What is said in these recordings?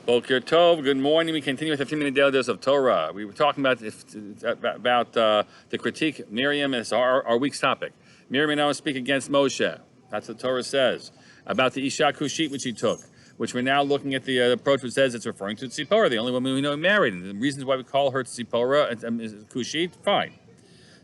Boker Tov, good morning. We continue with the 15-minute daily dose of Torah. We were talking about the critique Miriam is our week's topic. Miriam now speak against Moshe. That's what Torah says about the Isha Cushite which he took, which we're now looking at the approach which says it's referring to Tzipora, the only woman we know married. And the reasons why we call her Tzipora is Cushite, fine.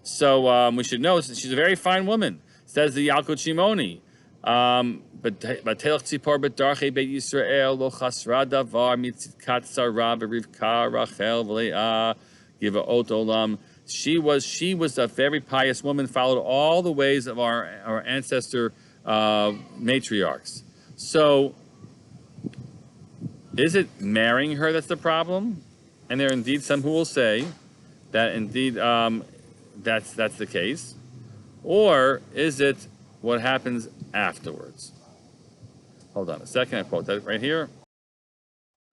So we should know she's a very fine woman. Says the Yalkut Shimoni. But Telach Tzipor B'Darchei Beit Yisrael Lo Chasra Davar Mitzidkat Sarah B'Rivka Rachel V'Leah Givaot Olam. She was a very pious woman, followed all the ways of our ancestor matriarchs. So, is it marrying her that's the problem? And there are indeed some who will say that indeed that's the case, or is it what happens afterwards? Hold on a second. I quote that right here.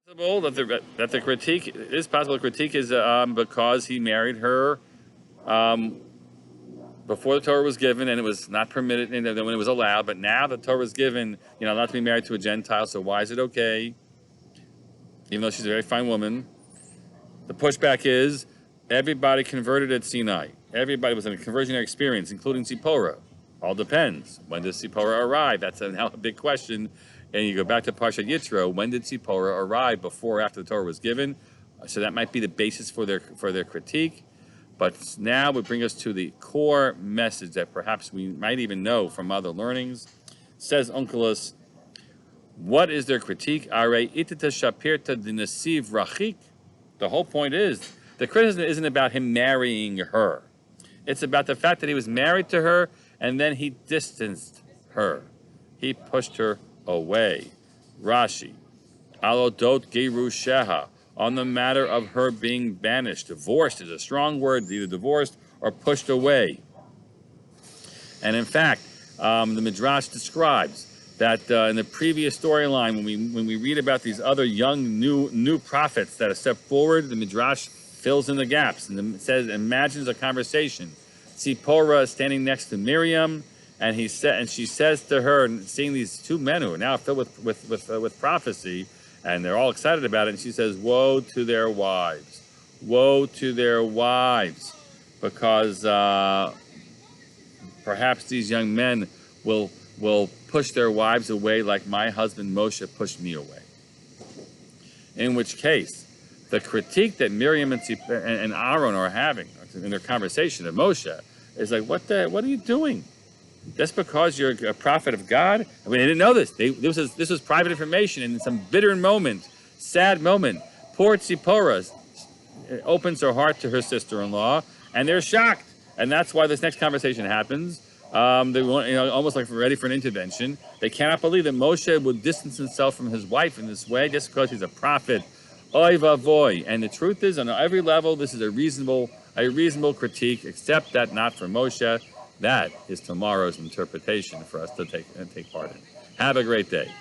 Possible that the critique is possible. The critique is because he married her before the Torah was given, and it was not permitted, when it was allowed. But now the Torah was given, not to be married to a Gentile. So why is it okay? Even though she's a very fine woman, the pushback is everybody converted at Sinai. Everybody was in a conversionary experience, including Tzipora. All depends. When does Tzipora arrive? That's now a big question. And you go back to Parshat Yitro. When did Tzipora arrive? Before or after the Torah was given? So that might be the basis for their critique. But now would bring us to the core message that perhaps we might even know from other learnings. Says Onkelos, what is their critique? The whole point is, the criticism isn't about him marrying her. It's about the fact that he was married to her and then he distanced her. He pushed her away. Rashi, alodot gerusheha, on the matter of her being banished. Divorced is a strong word, either divorced or pushed away. And in fact, the Midrash describes that in the previous storyline, when we read about these other young new prophets that have stepped forward, the Midrash fills in the gaps and imagines a conversation. Tzipora is standing next to Miriam, and she says to her, seeing these two men who are now filled with prophecy, and they're all excited about it, and she says, "Woe to their wives, woe to their wives, because perhaps these young men will push their wives away like my husband Moshe pushed me away." In which case, the critique that Miriam and Aaron are having in their conversation of Moshe is like, what are you doing? Just because you're a prophet of God? I mean, they didn't know this. This was private information, and in some bitter moment, sad moment, poor Tzipora opens her heart to her sister-in-law, and they're shocked. And that's why this next conversation happens. They want, almost like ready for an intervention. They cannot believe that Moshe would distance himself from his wife in this way just because he's a prophet. Oy vavoy. And the truth is, on every level, this is a reasonable critique, except that not for Moshe. That is tomorrow's interpretation for us to take part in. Have a great day.